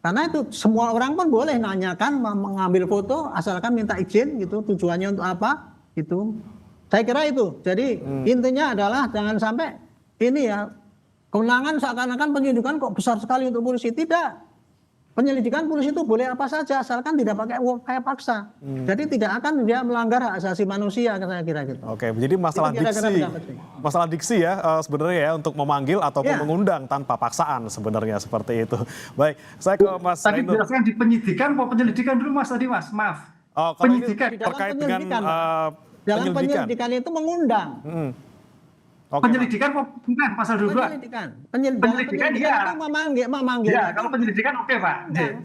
Karena itu semua orang pun boleh nanyakan, mengambil foto, asalkan minta izin gitu, tujuannya untuk apa, gitu. Saya kira itu. Jadi intinya adalah jangan sampai ini ya, kewenangan seakan-akan penyidikan kok besar sekali untuk polisi. Tidak. Penyelidikan polisi itu boleh apa saja asalkan tidak pakai upaya paksa. Jadi tidak akan dia melanggar hak asasi manusia, saya kira gitu. Oke, jadi masalah diksi ya sebenarnya ya untuk memanggil ataupun mengundang tanpa paksaan sebenarnya seperti itu. Baik, saya ke Mas Tadi Zainur. jelaskan di penyidikan, mau penyelidikan dulu Mas tadi Mas, maaf. Oh, kalau ini Penyidikan. terkait dengan Dalam penyelidikan. penyelidikan itu mengundang. Oke, Penyelidikan bukan pasal 22. Penyelidikan Penyelidikan iya. itu memanggil. Ya, kalau penyelidikan oke Pak.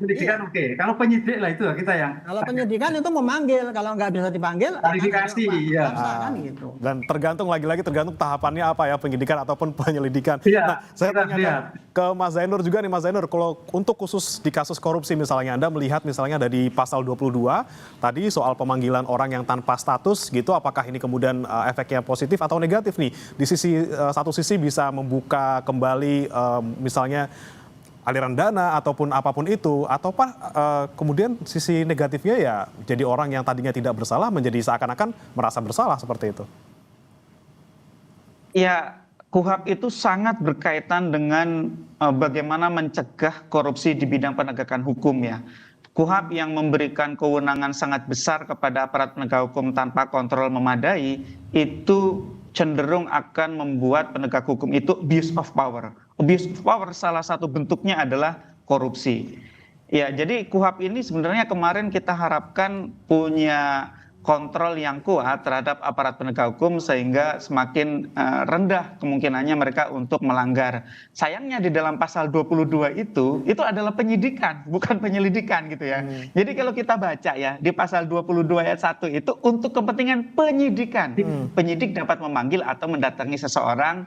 Penyelidikan oke. Kalau penyidik lah itu kita yang. Kalau penyidikan itu memanggil, kalau nggak bisa dipanggil, Klarifikasi, ya. kan gitu. Dan tergantung lagi-lagi tergantung tahapannya apa ya, penyidikan ataupun penyelidikan. Iya, Nah, saya kita tanyakan lihat. ke Mas Zainur juga nih, Mas Zainur, kalau untuk khusus di kasus korupsi misalnya, Anda melihat misalnya dari pasal 22 tadi soal pemanggilan orang yang tanpa status gitu, apakah ini kemudian efeknya positif atau negatif nih? Di sisi satu sisi bisa membuka kembali misalnya aliran dana ataupun apapun itu, atau kemudian sisi negatifnya ya jadi orang yang tadinya tidak bersalah menjadi seakan-akan merasa bersalah seperti itu. Ya, KUHP itu sangat berkaitan dengan bagaimana mencegah korupsi di bidang penegakan hukum ya. KUHP yang memberikan kewenangan sangat besar kepada aparat penegak hukum tanpa kontrol memadai itu cenderung akan membuat penegak hukum itu abuse of power. Abuse of power salah satu bentuknya adalah korupsi. Ya, jadi KUHP ini sebenarnya kemarin kita harapkan punya kontrol yang kuat terhadap aparat penegak hukum sehingga semakin rendah kemungkinannya mereka untuk melanggar. Sayangnya di dalam pasal 22 itu adalah penyidikan, bukan penyelidikan gitu ya. Jadi kalau kita baca ya di pasal 22 ayat 1 itu untuk kepentingan penyidikan. Penyidik dapat memanggil atau mendatangi seseorang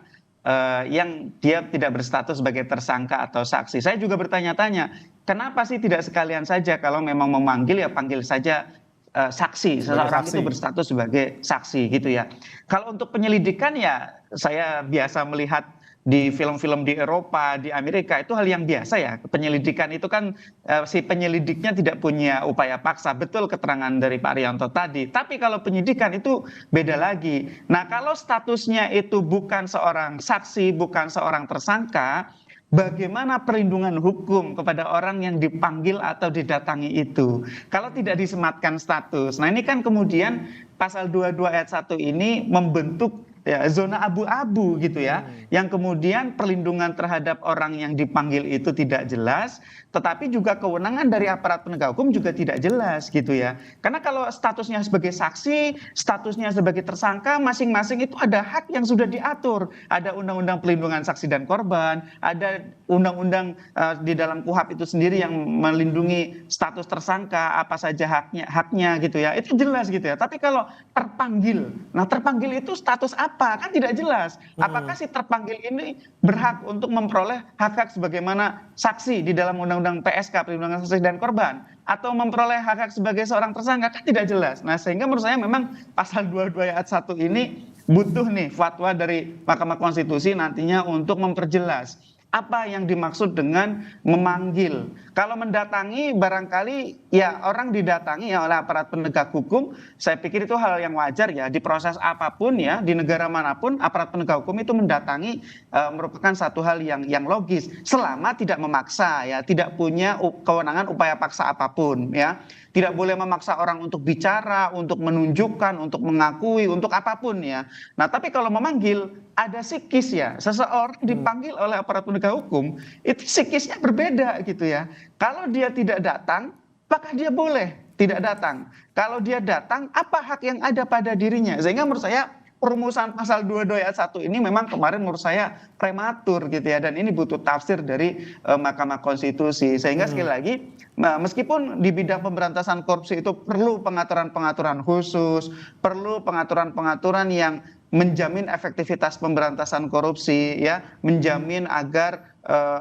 yang dia tidak berstatus sebagai tersangka atau saksi. Saya juga bertanya-tanya, kenapa sih tidak sekalian saja kalau memang memanggil ya panggil saja saksi, seseorang itu berstatus sebagai saksi gitu ya. Kalau untuk penyelidikan ya saya biasa melihat di film-film di Eropa, di Amerika itu hal yang biasa ya. Penyelidikan itu kan si penyelidiknya tidak punya upaya paksa. Betul keterangan dari Pak Arianto tadi. Tapi kalau penyidikan itu beda lagi. Nah, kalau statusnya itu bukan seorang saksi, bukan seorang tersangka, bagaimana perlindungan hukum kepada orang yang dipanggil atau didatangi itu? Kalau tidak disematkan status. Nah, ini kan kemudian pasal 22 ayat 1 ini membentuk ya, zona abu-abu gitu ya. Yang kemudian perlindungan terhadap orang yang dipanggil itu tidak jelas. tetapi juga kewenangan dari aparat penegak hukum juga tidak jelas gitu ya. Karena kalau statusnya sebagai saksi, statusnya sebagai tersangka, masing-masing itu ada hak yang sudah diatur. Ada undang-undang pelindungan saksi dan korban, ada undang-undang di dalam KUHP itu sendiri yang melindungi status tersangka, apa saja haknya gitu ya. Itu jelas gitu ya. Tapi kalau terpanggil, nah terpanggil itu status apa? Kan tidak jelas. Apakah si terpanggil ini berhak untuk memperoleh hak-hak sebagaimana saksi di dalam undang-undang PSK, perlindungan saksi dan korban, atau memperoleh hak-hak sebagai seorang tersangka, kan tidak jelas. Nah, sehingga menurut saya memang pasal 22 ayat 1 ini butuh nih fatwa dari Mahkamah Konstitusi nantinya untuk memperjelas apa yang dimaksud dengan memanggil. Kalau mendatangi barangkali ya orang didatangi ya oleh aparat penegak hukum, saya pikir itu hal yang wajar ya. Di proses apapun ya, di negara manapun aparat penegak hukum itu mendatangi merupakan satu hal yang logis selama tidak memaksa ya, tidak punya kewenangan upaya paksa apapun ya. Tidak boleh memaksa orang untuk bicara, untuk menunjukkan, untuk mengakui, untuk apapun ya. Nah, tapi kalau memanggil ada psikis ya. Seseorang dipanggil oleh aparat penegak hukum, itu psikisnya berbeda gitu ya. Kalau dia tidak datang, apakah dia boleh tidak datang? Kalau dia datang, apa hak yang ada pada dirinya? Sehingga menurut saya perumusan pasal 22 ayat 1 ini memang kemarin menurut saya prematur gitu ya, dan ini butuh tafsir dari Mahkamah Konstitusi. Sehingga sekali lagi meskipun di bidang pemberantasan korupsi itu perlu pengaturan-pengaturan khusus, perlu pengaturan-pengaturan yang menjamin efektivitas pemberantasan korupsi ya, menjamin agar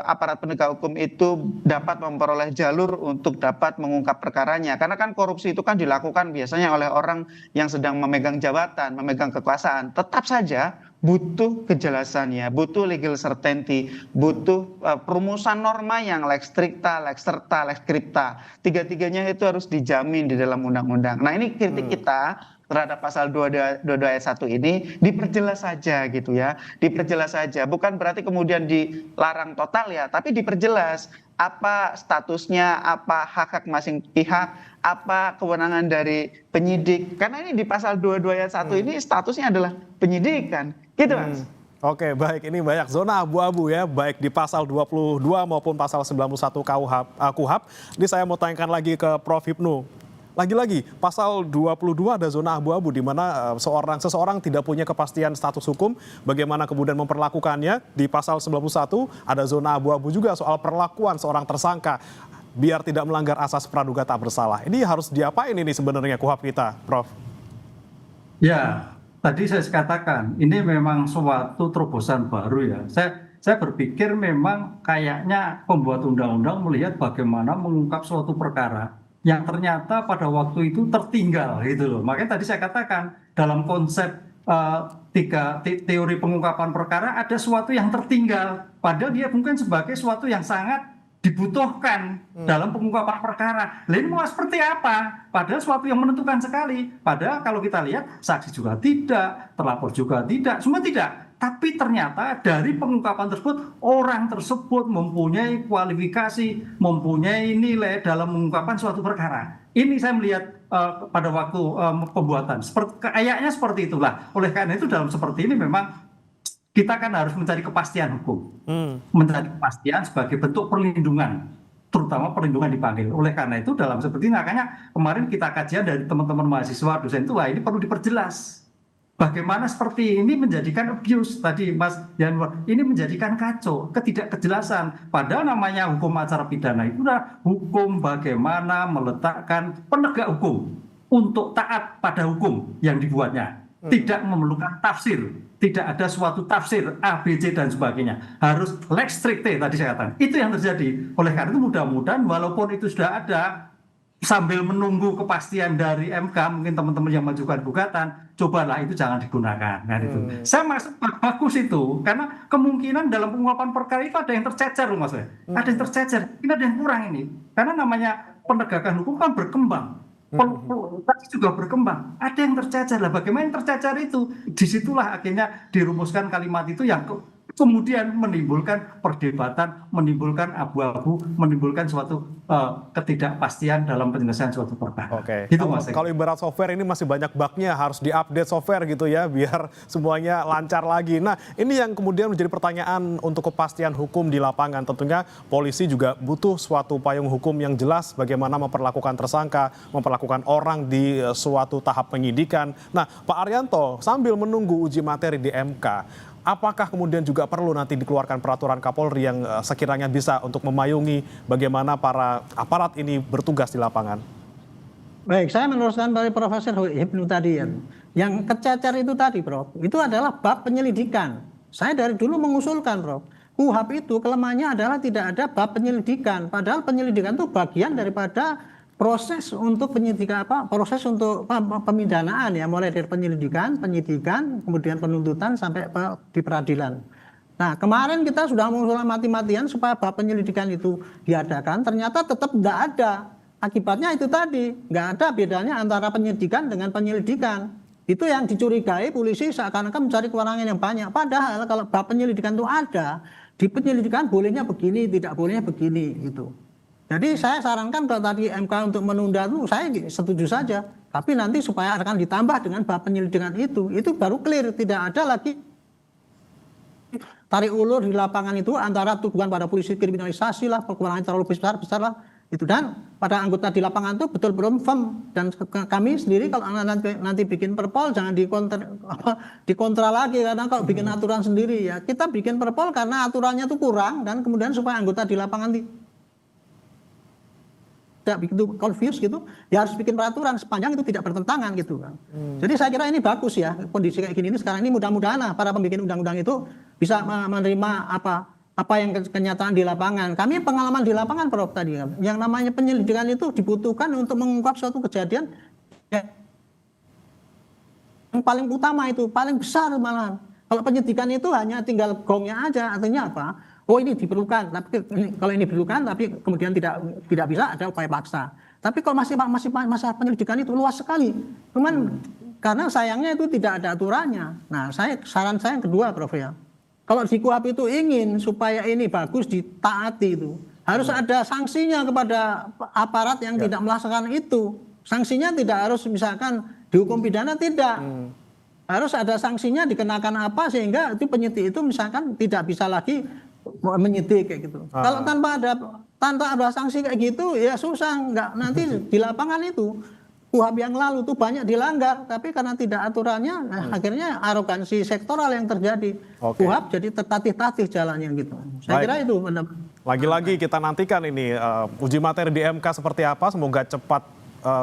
aparat penegak hukum itu dapat memperoleh jalur untuk dapat mengungkap perkaranya. Karena kan korupsi itu kan dilakukan biasanya oleh orang yang sedang memegang jabatan, memegang kekuasaan. Tetap saja butuh kejelasannya, butuh legal certainty, butuh perumusan norma yang lex stricta, lex serta, lex scripta. Tiga-tiganya itu harus dijamin di dalam undang-undang. Nah, ini kritik kita terhadap pasal 22 ayat 1 ini diperjelas saja gitu ya. Diperjelas saja. Bukan berarti kemudian dilarang total ya, tapi diperjelas apa statusnya, apa hak-hak masing pihak, apa kewenangan dari penyidik. Karena ini di pasal 22 ayat 1 ini statusnya adalah penyidikan. Gitu, Mas. Oke, baik, ini banyak zona abu-abu ya, baik di pasal 22 maupun pasal 91 KUHP. Ini saya mau tanyakan lagi ke Prof. Hipnu. Lagi-lagi, pasal 22 ada zona abu-abu di mana seseorang tidak punya kepastian status hukum, bagaimana kemudian memperlakukannya. Di pasal 91 ada zona abu-abu juga soal perlakuan seorang tersangka biar tidak melanggar asas praduga tak bersalah. Ini harus diapain ini sebenarnya KUHP kita, Prof? Ya, tadi saya katakan ini memang suatu terobosan baru ya. Saya berpikir memang kayaknya pembuat undang-undang melihat bagaimana mengungkap suatu perkara yang ternyata pada waktu itu tertinggal gitu loh. Makanya tadi saya katakan dalam konsep teori pengungkapan perkara ada sesuatu yang tertinggal. Padahal dia mungkin sebagai sesuatu yang sangat dibutuhkan dalam pengungkapan perkara. Lain mau seperti apa? Padahal sesuatu yang menentukan sekali. Padahal kalau kita lihat saksi juga tidak, terlapor juga tidak, semua tidak. Tapi ternyata dari pengungkapan tersebut, orang tersebut mempunyai kualifikasi, mempunyai nilai dalam mengungkapkan suatu perkara. Ini saya melihat pada waktu pembuatan. Kayaknya seperti itulah. Oleh karena itu dalam seperti ini memang kita kan harus mencari kepastian hukum. Mencari kepastian sebagai bentuk perlindungan. Terutama perlindungan dipanggil. Oleh karena itu dalam seperti ini, makanya kemarin kita kajian dari teman-teman mahasiswa, dosen itu, wah ini perlu diperjelas. Bagaimana seperti ini menjadikan abuse tadi Mas Yanwar, ini menjadikan kacau, ketidakjelasan. Padahal namanya hukum acara pidana itu adalah hukum bagaimana meletakkan penegak hukum untuk taat pada hukum yang dibuatnya. Tidak memerlukan tafsir, tidak ada suatu tafsir A, B, C dan sebagainya. Harus lex stricte tadi saya katakan. Itu yang terjadi. Oleh karena itu mudah-mudahan walaupun itu sudah ada, sambil menunggu kepastian dari MK, mungkin teman-teman yang mengajukan gugatan, cobalah itu jangan digunakan. Nah, itu. Saya maksud bagus itu, karena kemungkinan dalam pengungkapan perkara itu ada yang tercecer loh Mas. Ada yang tercecer, ini ada yang kurang ini. Karena namanya penegakan hukum kan berkembang. Tapi juga berkembang. Ada yang tercecer lah. Bagaimana yang tercecer itu? Disitulah akhirnya dirumuskan kalimat itu yang kemudian menimbulkan perdebatan, menimbulkan abu-abu, menimbulkan suatu ketidakpastian dalam penyelesaian suatu perkara. Oke. Gitu, Mas. Kalau ibarat software ini masih banyak bugnya, harus diupdate software gitu ya, biar semuanya lancar lagi. Nah, ini yang kemudian menjadi pertanyaan untuk kepastian hukum di lapangan. Tentunya polisi juga butuh suatu payung hukum yang jelas bagaimana memperlakukan tersangka, memperlakukan orang di suatu tahap penyidikan. Nah, Pak Arianto, sambil menunggu uji materi di MK, apakah kemudian juga perlu nanti dikeluarkan peraturan Kapolri yang sekiranya bisa untuk memayungi bagaimana para aparat ini bertugas di lapangan? Baik, saya meneruskan dari Profesor Hipnu tadi ya. Yang kececer itu tadi, Prof, itu adalah bab penyelidikan. Saya dari dulu mengusulkan, Prof, KUHP itu kelemahannya adalah tidak ada bab penyelidikan. Padahal penyelidikan itu bagian daripada proses untuk penyidikan proses untuk pemidanaan ya, mulai dari penyelidikan, penyidikan, kemudian penuntutan sampai di peradilan. Nah, kemarin kita sudah mengusulkan mati-matian supaya bab penyelidikan itu diadakan, ternyata tetap tidak ada. Akibatnya itu tadi, nggak ada bedanya antara penyidikan dengan penyelidikan. Itu yang dicurigai polisi seakan-akan mencari kewenangan yang banyak. Padahal kalau bab penyelidikan itu ada, di penyelidikan bolehnya begini, tidak bolehnya begini gitu. Jadi saya sarankan kalau tadi MK untuk menunda itu saya setuju saja. Tapi nanti supaya akan ditambah dengan bab penyelidikan itu baru clear. Tidak ada lagi tarik ulur di lapangan itu antara tuduhan pada polisi kriminalisasi lah, kewenangan terlalu besar lah. Itu dan pada anggota di lapangan itu betul belum firm. Dan kami sendiri kalau nanti bikin perpol jangan dikontra lagi, karena kalau bikin aturan sendiri ya kita bikin perpol karena aturannya itu kurang dan kemudian supaya anggota di lapangan tidak begitu confused gitu, ya harus bikin peraturan sepanjang itu tidak bertentangan gitu kan. Jadi saya kira ini bagus ya, kondisi kayak gini ini sekarang ini mudah-mudahan para pembikin undang-undang itu bisa menerima apa yang kenyataan di lapangan. Kami pengalaman di lapangan, Prof, tadi kan, yang namanya penyelidikan itu dibutuhkan untuk mengungkap suatu kejadian yang paling utama itu, paling besar malahan. Kalau penyidikan itu hanya tinggal gongnya aja, artinya apa? Oh ini diperlukan, tapi kalau ini diperlukan, tapi kemudian tidak bisa ada upaya paksa. Tapi kalau masih masa penyelidikan itu luas sekali. Cuman karena sayangnya itu tidak ada aturannya. Nah, saran saya yang kedua, Prof ya. Kalau di KUHP itu ingin supaya ini bagus ditaati itu, harus ada sanksinya kepada aparat yang tidak melaksanakan itu. Sanksinya tidak harus misalkan dihukum pidana, tidak. Harus ada sanksinya, dikenakan apa sehingga itu penyidik itu misalkan tidak bisa lagi menyidik kayak gitu. Kalau tanpa ada sanksi kayak gitu ya susah, nggak nanti di lapangan itu KUHP yang lalu tuh banyak dilanggar, tapi karena tidak aturannya akhirnya arogansi sektoral yang terjadi. KUHP jadi tertatih-tatih jalannya gitu. Saya kira itu. Lagi-lagi kita nantikan ini uji materi di MK seperti apa, semoga cepat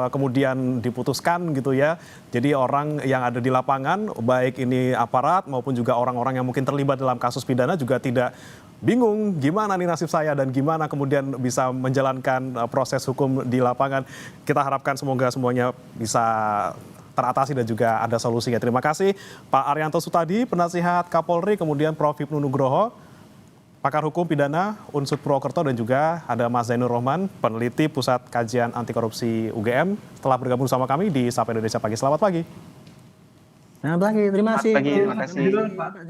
kemudian diputuskan gitu ya. Jadi orang yang ada di lapangan, baik ini aparat maupun juga orang-orang yang mungkin terlibat dalam kasus pidana juga tidak bingung gimana nih nasib saya dan gimana kemudian bisa menjalankan proses hukum di lapangan. Kita harapkan semoga semuanya bisa teratasi dan juga ada solusinya. Terima kasih Pak Arianto Sutadi, penasihat Kapolri, kemudian Prof Hipnu Nugroho, pakar hukum pidana Unsud Purwokerto, dan juga ada Mas Zainur Rohman, peneliti Pusat Kajian Anti Korupsi UGM, telah bergabung sama kami di Sapa Indonesia Pagi. Selamat pagi. Selamat pagi, terima kasih. Selamat pagi, terima kasih.